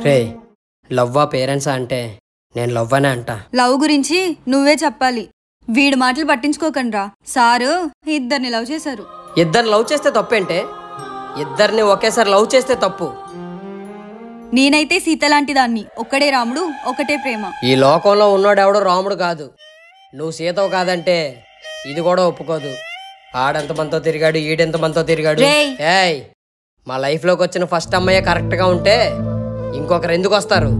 రే లవ్వా పేరెంట్సా అంటే నేను లవ్వనే అంట. లవ్ గురించి నువ్వే చెప్పాలి. వీడి మాటలు పట్టించుకోకండ్రా. సారు ఇద్దరిని లవ్ చేశారు. ఇద్దరిని లవ్ చేస్తే తప్పేంటే? ఇద్దరిని ఒకేసారి లవ్ చేస్తే తప్పు. నేనైతే సీత లాంటి దాన్ని. ఒక్కడే రాముడు, ఒకటే ప్రేమ. ఈ లోకంలో ఉన్నోడెవడో రాముడు కాదు. నువ్వు సీతవు కాదంటే ఇది కూడా ఒప్పుకోదు. ఆడెంత మనతో తిరిగాడు, ఈడెంత మనతో తిరిగాడు. ఏయ్, మా లైఫ్లోకి వచ్చిన ఫస్ట్ అమ్మాయి కరెక్ట్గా ఉంటే ఇంకొకరు ఎందుకు వస్తారు?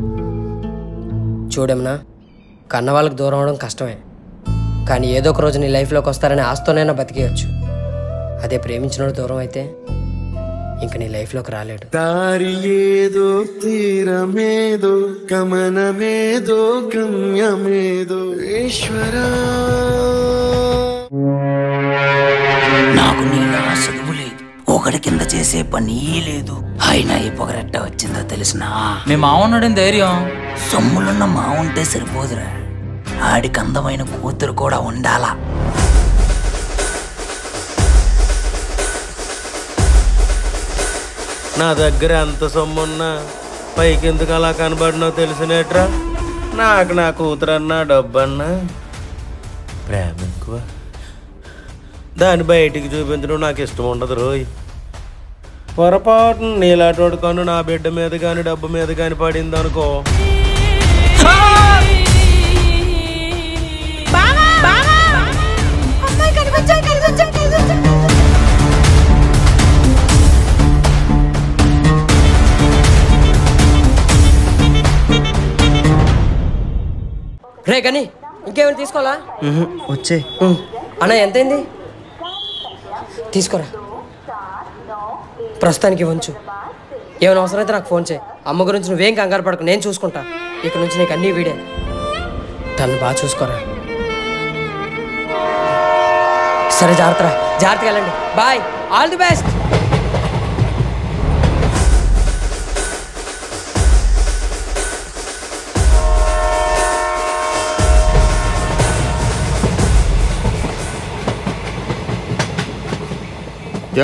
చూడమనా, కన్న వాళ్ళకి దూరం అవడం కష్టమే, కానీ ఏదో ఒక రోజు నీ లైఫ్లోకి వస్తారని ఆస్తోనైనా బతికేయచ్చు. అదే ప్రేమించినోడు దూరం అయితే ఇంక నీ లైఫ్లోకి రాలేడు. దారి ఏదో తీరమేదో గమనమేదో గమ్యమేదో ఈశ్వరా. నాకు నీలా చదువు లేదు, ఒకటి కింద చేసే పని లేదు. అయినా ఈ పొగరెట్ట వచ్చిందో తెలిసినా? మీ మావున్నాడని ధైర్యం. సొమ్ములున్న మా ఉంటే సరిపోదురా, ఆడికి అందమైన కూతురు కూడా ఉండాలా. నా దగ్గర ఎంత సొమ్మున్నా పైకెందుకు అలా కనబడినో తెలిసినట్రా. నాకు నా కూతురన్నా డబ్బన్నా ప్రేమ ఎక్కువ. దాన్ని బయటికి చూపించడం నాకు ఇష్టం ఉండదు రోయ్. పొరపాటున నీలాటోడు కను నా బిడ్డ మీద కానీ డబ్బు మీద కానీ పడింది అనుకో, రే కానీ ఇంకేమైనా తీసుకోవాలా? వచ్చే అన్న ఎంతైంది? తీసుకోరా, ప్రస్తుతానికి ఉంచు. ఏమైనా అవసరమైతే నాకు ఫోన్ చేయి. అమ్మ గురించి నువ్వేం కంగారు పడకు, నేను చూసుకుంటా. ఇక నుంచి నీకు అన్నీ వీడే. తను బాగా చూసుకోరా. సరే, జాగ్రత్తగా వెళ్ళండి. Bye, all the best.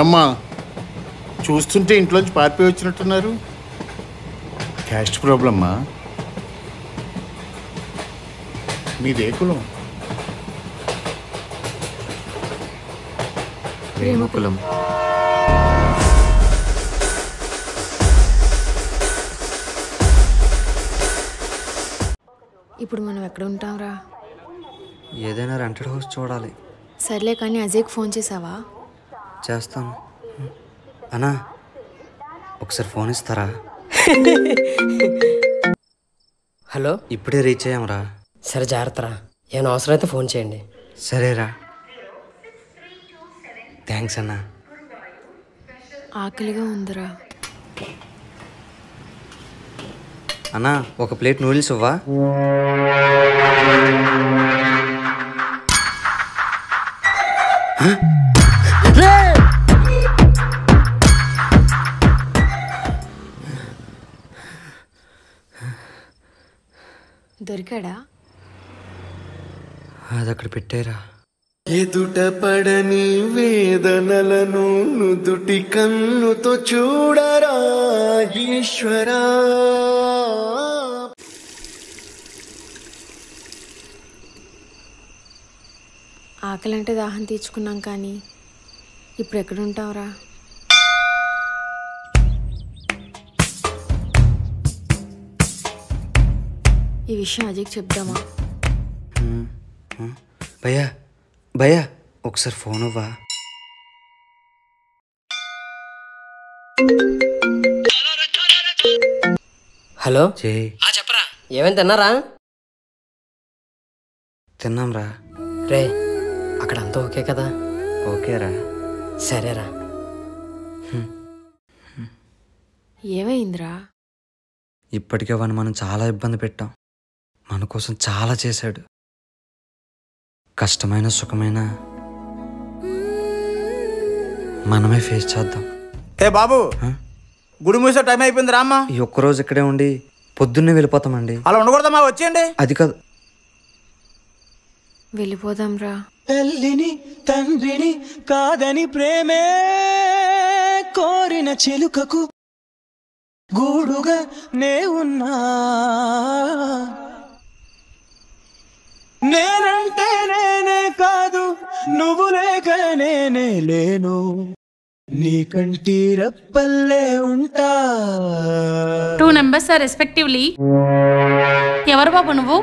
ఏమ్మా, చూస్తుంటే ఇంట్లోంచి పారిపోయి వచ్చినట్టున్నారు. క్యాస్ట్ ప్రాబ్లమ్మా? మీదే కులం? ప్రేమ కులం. ఇప్పుడు మనం ఎక్కడ ఉంటాంరా? ఏదైనా రెంటెడ్ హౌస్ చూడాలి. సర్లే, కానీ అజయ్కి ఫోన్ చేసావా? చేస్తాను. అన్నా, ఒకసారి ఫోన్ ఇస్తారా? హలో, ఇప్పుడే రీచ్ అయ్యాంరా. సరే, జాగ్రత్తరా. ఏమైనా అవసరమైతే ఫోన్ చేయండి. సరేరా, థ్యాంక్స్ అన్నా. ఆకలిగా ఉందిరా. అన్నా, ఒక ప్లేట్ నూడిల్స్ ఇవ్వా? దొరికాడా? అది అక్కడ పెట్టారా. ఎదుట పడని వేదనలను నుదుటి కన్నుతో చూడరా ఈశ్వరా. ఆకలంటే దాహం తీర్చుకున్నాం, కానీ ఇప్పుడు ఎక్కడుంటావురా? ఈ విషయం అజయ్కి చెప్దామా? భయ్యా ఒకసారి ఫోన్ ఇవ్వా? హలో, చెప్పరా. ఏమైనా తిన్నారా? తిన్నాంరా. రే, అక్కడ అంతా ఓకే కదా? ఓకేరా. సరేరా. ఏమైందిరా? ఇప్పటికే వాడిని మనం చాలా ఇబ్బంది పెట్టాం. మన కోసం చాలా చేశాడు. కష్టమైన సుఖమైన మనమే ఫేస్ చేద్దాం. ఏ బాబు, గుడి మూసే టైం అయిపోయింది రామ్మా. ఈ ఒక్కరోజు ఇక్కడే ఉండి పొద్దున్నే వెళ్ళిపోతామండి. అలా ఉండకూడదమ్మా, వచ్చేయండి. అది కాదు, వెళ్ళిపోదాంరా. తల్లిని తండ్రిని కాదని ప్రేమే కోరిన చిలుకకు గూడుగా నే ఉన్నా నేనంటే నేనే కాదు నువ్వు లేక నేనే లేను నీ కంటి రెప్పల్లే ఉంటా 2 numbers are respectively. ఎవరు బాబు నువ్వు?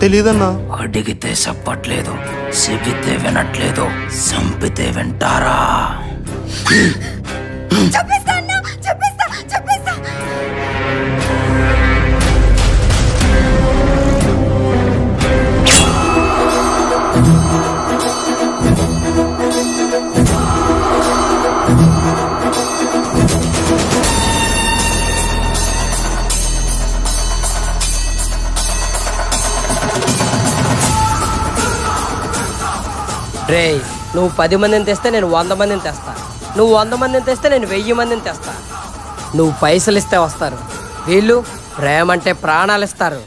తెలీదన్నా. అడిగితే చెప్పట్లేదు, చెబితే వినట్లేదు, చంపితే వింటారా? రే, నువ్వు 10 మందిని తెస్తే నేను 100 మందిని తెస్తా. నువ్వు 100 మందిని తెస్తే నేను 1000 మందిని తెస్తా. నువ్వు పైసలు ఇస్తే వస్తారు, వీళ్ళు ప్రేమ అంటే ప్రాణాలు ఇస్తారు.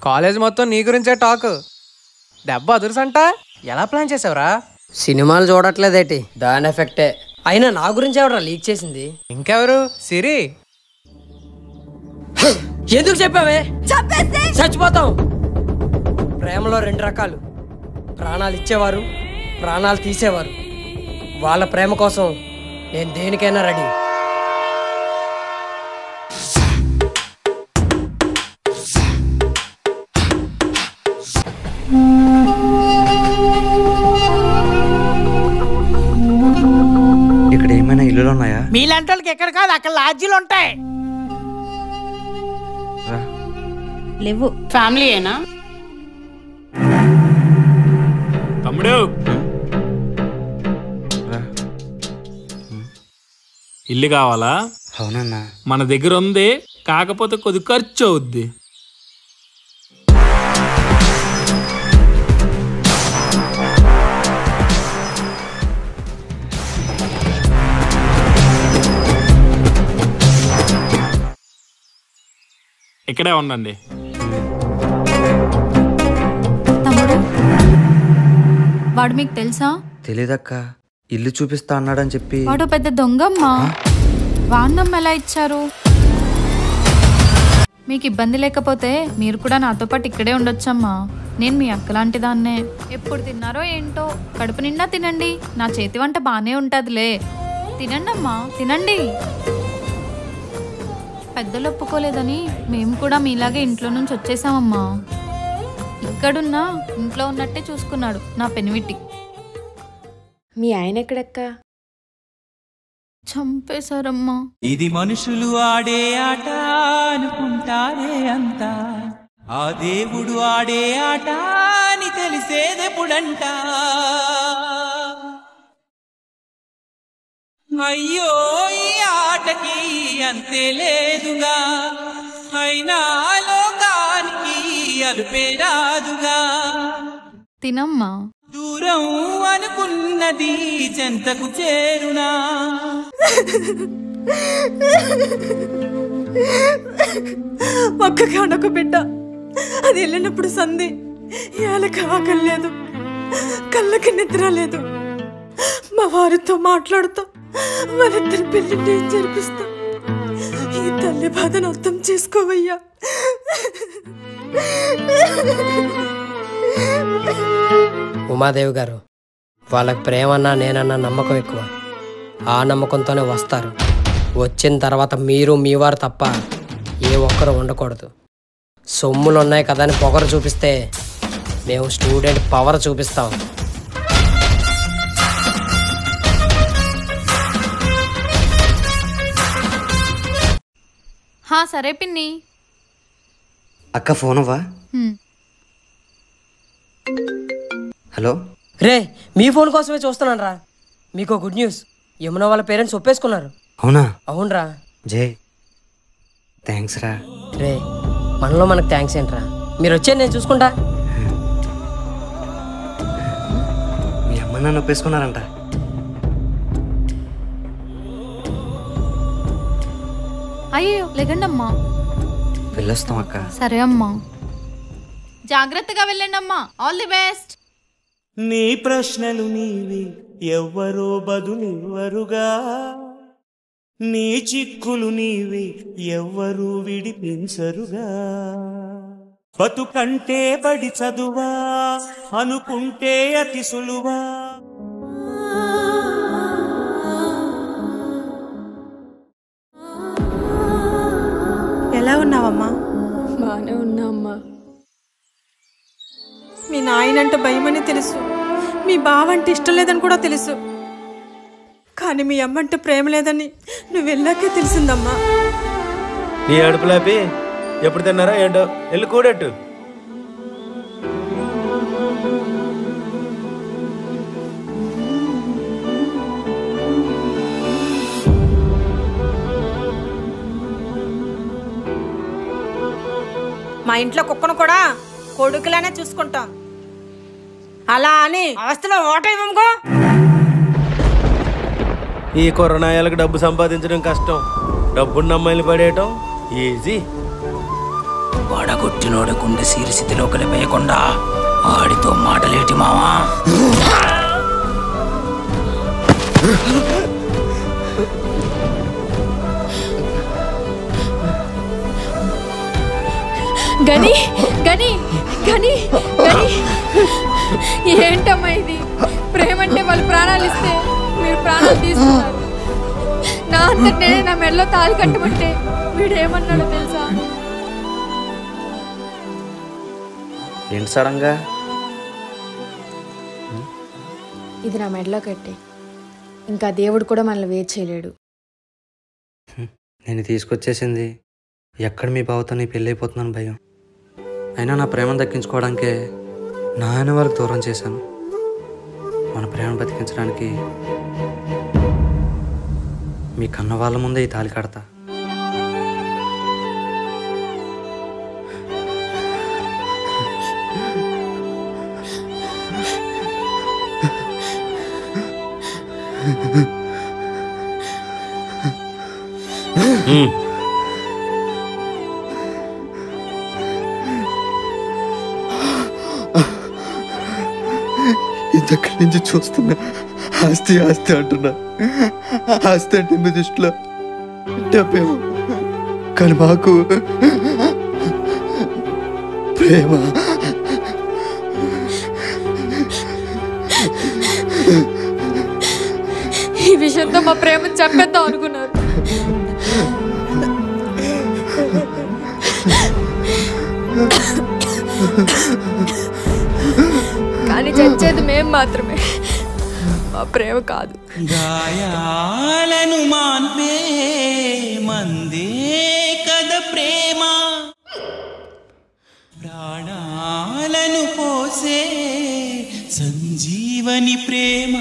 కాలేజ్ మొత్తం నీ గురించే టాక్. దెబ్బ అదుర్సంట. ఎలా ప్లాన్ చేసావురా? సినిమాలు చూడట్లేదేటి, దాని ఎఫెక్టే. అయినా నా గురించి ఎవరా లీక్ చేసింది? ఇంకెవరు? సిరి. ఎందుకు చెప్పావే? చచ్చిపోతాం. ప్రేమలో 2 రకాలు, ప్రాణాలు ఇచ్చేవారు, ప్రాణాలు తీసేవారు. వాళ్ళ ప్రేమ కోసం నేను దేనికైనా రెడీ. ఇక్కడ ఏమైనా ఇల్లులు ఉన్నాయా? మీలాంటి వాళ్ళకి ఎక్కడ కాదు, అక్కడ లాడ్జీలు ఉంటాయి. లేవు. ఫ్యామిలీ ఏనా? తమ్ముడు ఇల్లు కావాలా? అవునన్నా. మన దగ్గర ఉంది, కాకపోతే కొద్ది ఖర్చు అవుద్ది. ఇక్కడే ఉండండి. తమ్ముడు, వాడు మీకు తెలుసా? తెలీదక్క, ఇల్లు చూపిస్తా అన్నాడని చెప్పి. వాడు పెద్ద దొంగమ్మా. వాన్నమ్మ ఎలా ఇచ్చారు? మీకు ఇబ్బంది లేకపోతే మీరు కూడా నాతో పాటు ఇక్కడే ఉండొచ్చమ్మా. నేను మీ అక్కలాంటి దాన్నే. ఎప్పుడు తిన్నారో ఏంటో, కడుపు నిండా తినండి. నా చేతి వంట బానే ఉంటదిలే. తినండి అమ్మా, తినండి. పెద్దలు ఒప్పుకోలేదని మేము కూడా మీలాగే ఇంట్లో నుంచి వచ్చేసామమ్మా. ఇక్కడున్నా ఇంట్లో ఉన్నట్టే చూసుకున్నాడు నా పెనివిటి. మీ ఆయన ఎక్కడక్క? చంపేశారమ్మా. ఇది మనుషులు ఆడే ఆట అనుకుంటారే అంతా, ఆ దేవుడు ఆడే ఆట అని తెలిసేదెప్పుడంట. అయ్యో ఈ ఆటకి అంతే లేదుగా, అయినా లోకానికి అలుపే రాదుగా. తినమ్మా. దూరం అనుకున్నది చెంతకు చేరునా. ఒక్కగానొక బిడ్డ, అది వెళ్ళినప్పుడు సంధి. ఏళ్ళకి ఆకలి లేదు, కళ్ళకి నిద్ర లేదు. మా వారితో మాట్లాడుతా వాళ్ళిద్దరి పెళ్లి నేను జరిపిస్తా. ఈ తల్లి బాధను అర్థం చేసుకోవయ్యా. ఉమాదేవి గారు, వాళ్ళకి ప్రేమన్నా నేనన్నా నమ్మకం ఎక్కువ. ఆ నమ్మకంతోనే వస్తారు. వచ్చిన తర్వాత మీరు మీ వారు తప్ప ఏ ఒక్కరు ఉండకూడదు. సొమ్ములు ఉన్నాయి కదా అని పొగరు చూపిస్తే మేము స్టూడెంట్ పవర్ చూపిస్తాం. సరే పిన్ని. అక్క ఫోన్ అవ్వా? హలో. రే, మీ ఫోన్ కోసమే చూస్తున్నాను రా. మీకు గుడ్ న్యూస్, యమున వాళ్ళ పేరెంట్స్ ఒప్పేసుకున్నారు. అవునా? అవునరా. జై, థ్యాంక్స్ రా. రే, మనలో మనకు థ్యాంక్స్ ఏంట్రా? మీరు వచ్చే నేను చూసుకుంటా. మీ అమ్మ నన్ను ఒప్పేసుకున్నారంట. అయ్యో లేకండి అమ్మా. వెళ్ళొస్తాం అక్క. సరే అమ్మా. జాగ్రత్తగా వెళ్ళండి అమ్మా. All the best. నీ ప్రశ్నలు నీవి ఎవ్వరో బదులెవ్వరుగా, నీ చిక్కులు నీవి ఎవ్వరూ విడిపించరుగా. బతుకంటే బడి చదువా అనుకుంటే అతి సులువా. ఎలా ఉన్నావమ్మా? బాగానే ఉన్నా అమ్మా. మీ నాయనంటే భయమని తెలుసు, మీ బావంటే ఇష్టం లేదని కూడా తెలుసు, కానీ మీ అమ్మంటే ప్రేమ లేదని నువ్వు వెళ్ళాకే తెలిసిందమ్మా. నీ అడుపులాపి ఎప్పుడు తిన్నారా ఏంటో వెళ్ళి కూడట్టు. మా ఇంట్లో కుక్కను కూడా కొడుకులానే చూసుకుంటాం, అలా అని అవస్థలో ఓట ఇవ్వముకో. ఈ కొరనాయాలకు డబ్బు సంపాదించడం కష్టం, డబ్బున్న అమ్మాయిని పడేయటం ఈజీ. పడగొట్టినోడ గుండె సీరిస్థితిలో కలిపేయకుండా ఆడితో మాటలేటి మావా. గని గని గని గని ఏంటమ్మా ఇది? ప్రేమంటే వాళ్ళు ప్రాణాలు ఇస్తే మీరు ప్రాణాలు తీసుకున్నారు. నా అంతటి నేనే నా మెడలో తాళి కట్టమంటే వీడేమన్నాడో తెలుసా? ఏంటి సడన్గా? ఇది నా మెడలో కట్టే, ఇంకా దేవుడు కూడా మనల్ని వేరు చేయలేడు. నేను తీసుకొచ్చేసింది ఎక్కడ మీ బావతో నీ పెళ్ళి అయిపోతున్నాను భయం. అయినా నా ప్రేమను దక్కించుకోవడానికే నా ఆయన వాళ్ళకి దూరం చేశాను. మన ప్రేమను బతికించడానికి మీ కన్న వాళ్ళ ముందే ఈ తాళి కడతా. ఇంతక్కడి నుంచి చూస్తున్నా ఆస్తి ఆస్తి అంటున్నా. ఆస్తి అంటే మీ దృష్టిలో డబ్బేమో, కానీ మాకు ప్రేమ. ఈ విషయంతో మా ప్రేమను చంపేద్దాం అనుకున్నారు, కానీ చచ్చేది మేం మాత్రమే, మా ప్రేమ కాదు. గాయాలను మాన్పే మందే కద ప్రేమ, ప్రాణాలను పోసే సంజీవని ప్రేమ.